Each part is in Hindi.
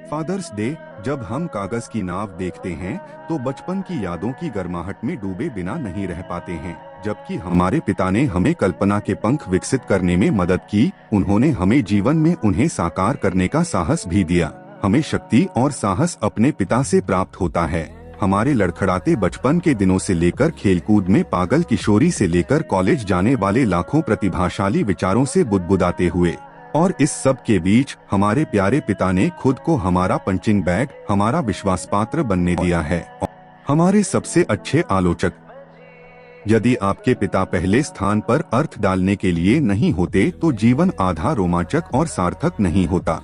फादर्स डे, जब हम कागज की नाव देखते हैं तो बचपन की यादों की गर्माहट में डूबे बिना नहीं रह पाते हैं। जबकि हमारे पिता ने हमें कल्पना के पंख विकसित करने में मदद की, उन्होंने हमें जीवन में उन्हें साकार करने का साहस भी दिया। हमें शक्ति और साहस अपने पिता से प्राप्त होता है। हमारे लड़खड़ाते बचपन के दिनों से लेकर खेलकूद में पागल किशोरी से लेकर कॉलेज जाने वाले लाखों प्रतिभाशाली विचारों से बुदबुदाते हुए, और इस सब के बीच हमारे प्यारे पिता ने खुद को हमारा पंचिंग बैग, हमारा विश्वास पात्र बनने दिया है, हमारे सबसे अच्छे आलोचक। यदि आपके पिता पहले स्थान पर अर्थ डालने के लिए नहीं होते तो जीवन आधा रोमांचक और सार्थक नहीं होता।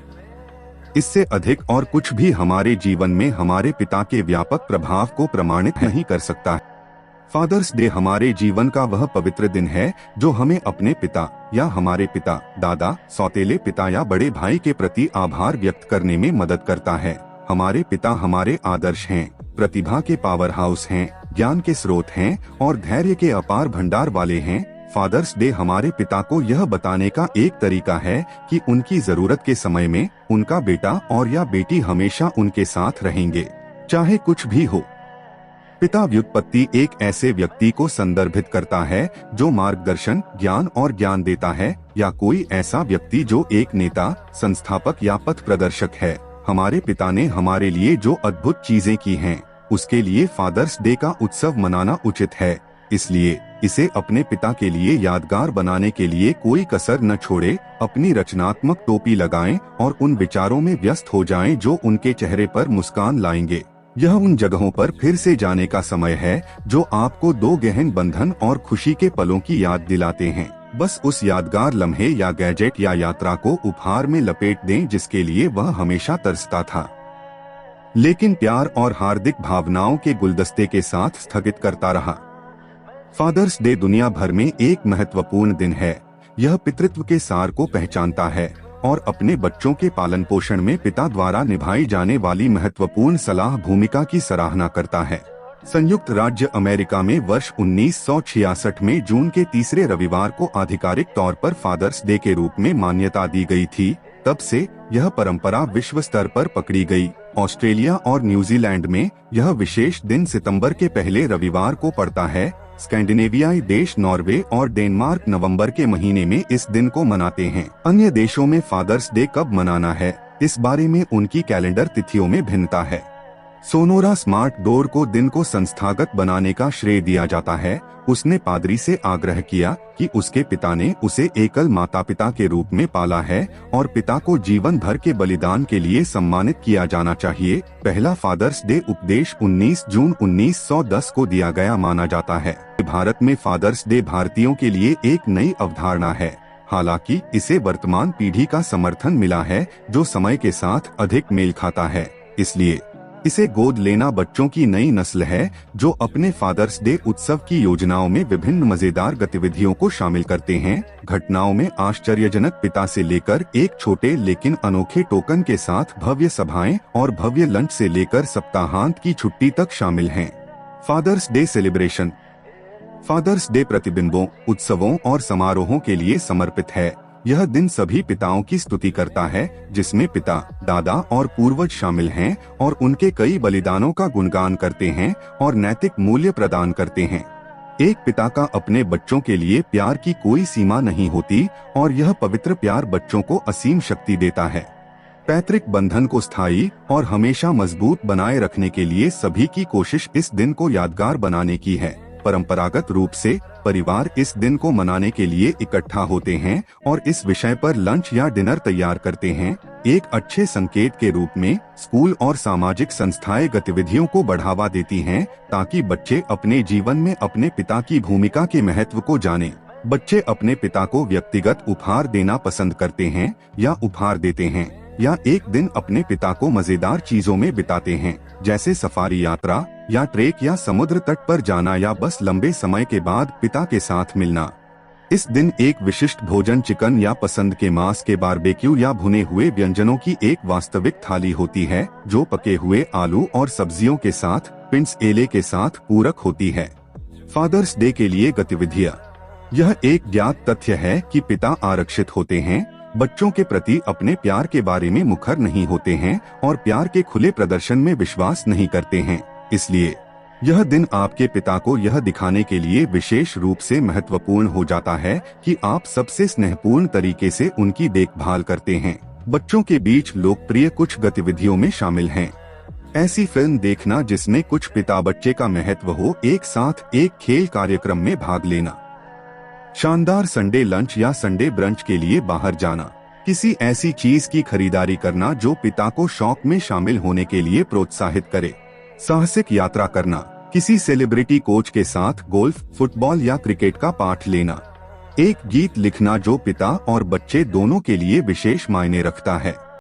इससे अधिक और कुछ भी हमारे जीवन में हमारे पिता के व्यापक प्रभाव को प्रमाणित नहीं कर सकता। फादर्स डे हमारे जीवन का वह पवित्र दिन है जो हमें अपने पिता या हमारे पिता, दादा, सौतेले पिता या बड़े भाई के प्रति आभार व्यक्त करने में मदद करता है। हमारे पिता हमारे आदर्श हैं, प्रतिभा के पावर हाउस हैं, ज्ञान के स्रोत हैं और धैर्य के अपार भंडार वाले हैं। फादर्स डे हमारे पिता को यह बताने का एक तरीका है कि उनकी जरूरत के समय में उनका बेटा और या बेटी हमेशा उनके साथ रहेंगे, चाहे कुछ भी हो। पिता व्युत्पत्ति एक ऐसे व्यक्ति को संदर्भित करता है जो मार्गदर्शन, ज्ञान और ज्ञान देता है, या कोई ऐसा व्यक्ति जो एक नेता, संस्थापक या पथ प्रदर्शक है। हमारे पिता ने हमारे लिए जो अद्भुत चीजें की हैं, उसके लिए फादर्स डे का उत्सव मनाना उचित है। इसलिए इसे अपने पिता के लिए यादगार बनाने के लिए कोई कसर न छोड़े, अपनी रचनात्मक टोपी लगाएं और उन विचारों में व्यस्त हो जाएं जो उनके चेहरे पर मुस्कान लाएंगे। यह उन जगहों पर फिर से जाने का समय है जो आपको दो गहन बंधन और खुशी के पलों की याद दिलाते हैं। बस उस यादगार लम्हे या गैजेट या यात्रा को उपहार में लपेट दें जिसके लिए वह हमेशा तरसता था, लेकिन प्यार और हार्दिक भावनाओं के गुलदस्ते के साथ स्थगित करता रहा। फादर्स डे दुनिया भर में एक महत्वपूर्ण दिन है। यह पितृत्व के सार को पहचानता है और अपने बच्चों के पालन पोषण में पिता द्वारा निभाई जाने वाली महत्वपूर्ण सलाह भूमिका की सराहना करता है। संयुक्त राज्य अमेरिका में वर्ष 1966 में जून के तीसरे रविवार को आधिकारिक तौर पर फादर्स डे के रूप में मान्यता दी गई थी। तब से यह परंपरा विश्व स्तर पर पकड़ी गई। ऑस्ट्रेलिया और न्यूजीलैंड में यह विशेष दिन सितंबर के पहले रविवार को पड़ता है। स्कैंडिनेवियाई देश नॉर्वे और डेनमार्क नवंबर के महीने में इस दिन को मनाते हैं। अन्य देशों में फादर्स डे कब मनाना है, इस बारे में उनकी कैलेंडर तिथियों में भिन्नता है। सोनोरा स्मार्ट डोर को दिन को संस्थागत बनाने का श्रेय दिया जाता है। उसने पादरी से आग्रह किया कि उसके पिता ने उसे एकल माता पिता के रूप में पाला है और पिता को जीवन भर के बलिदान के लिए सम्मानित किया जाना चाहिए। पहला फादर्स डे उपदेश 19 जून 1910 को दिया गया माना जाता है। भारत में फादर्स डे भारतीयों के लिए एक नई अवधारणा है। हालांकि इसे वर्तमान पीढ़ी का समर्थन मिला है जो समय के साथ अधिक मेल खाता है। इसलिए इसे गोद लेना बच्चों की नई नस्ल है जो अपने फादर्स डे उत्सव की योजनाओं में विभिन्न मजेदार गतिविधियों को शामिल करते हैं। घटनाओं में आश्चर्यजनक पिता से लेकर एक छोटे लेकिन अनोखे टोकन के साथ भव्य सभाएं और भव्य लंच से लेकर सप्ताहांत की छुट्टी तक शामिल हैं। Father's celebration. Father's प्रतिबिंबों, उत्सवों और समारोहों के लिए समर्पित है। यह दिन सभी पिताओं की स्तुति करता है जिसमें पिता, दादा और पूर्वज शामिल हैं और उनके कई बलिदानों का गुणगान करते हैं और नैतिक मूल्य प्रदान करते हैं। एक पिता का अपने बच्चों के लिए प्यार की कोई सीमा नहीं होती और यह पवित्र प्यार बच्चों को असीम शक्ति देता है। पैतृक बंधन को स्थायी और हमेशा मजबूत बनाए रखने के लिए सभी की कोशिश इस दिन को यादगार बनाने की है। परंपरागत रूप से परिवार इस दिन को मनाने के लिए इकट्ठा होते हैं और इस विषय पर लंच या डिनर तैयार करते हैं। एक अच्छे संकेत के रूप में स्कूल और सामाजिक संस्थाएं गतिविधियों को बढ़ावा देती हैं ताकि बच्चे अपने जीवन में अपने पिता की भूमिका के महत्व को जानें। बच्चे अपने पिता को व्यक्तिगत उपहार देना पसंद करते हैं या उपहार देते हैं, या एक दिन अपने पिता को मजेदार चीजों में बिताते हैं जैसे सफारी यात्रा या ट्रेक या समुद्र तट पर जाना या बस लंबे समय के बाद पिता के साथ मिलना। इस दिन एक विशिष्ट भोजन चिकन या पसंद के मांस के बारबेक्यू या भुने हुए व्यंजनों की एक वास्तविक थाली होती है जो पके हुए आलू और सब्जियों के साथ पिंस एले के साथ पूरक होती है। फादर्स डे के लिए गतिविधियाँ। यह एक ज्ञात तथ्य है कि पिता आरक्षित होते हैं। बच्चों के प्रति अपने प्यार के बारे में मुखर नहीं होते हैं और प्यार के खुले प्रदर्शन में विश्वास नहीं करते हैं। इसलिए यह दिन आपके पिता को यह दिखाने के लिए विशेष रूप से महत्वपूर्ण हो जाता है कि आप सबसे स्नेहपूर्ण तरीके से उनकी देखभाल करते हैं। बच्चों के बीच लोकप्रिय कुछ गतिविधियों में शामिल हैं। ऐसी फिल्म देखना जिसमें कुछ पिता बच्चे का महत्व हो, एक साथ एक खेल कार्यक्रम में भाग लेना, शानदार संडे लंच या संडे ब्रंच के लिए बाहर जाना, किसी ऐसी चीज की खरीदारी करना जो पिता को शौक में शामिल होने के लिए प्रोत्साहित करे, साहसिक यात्रा करना, किसी सेलिब्रिटी कोच के साथ गोल्फ, फुटबॉल या क्रिकेट का पाठ लेना, एक गीत लिखना जो पिता और बच्चे दोनों के लिए विशेष मायने रखता है।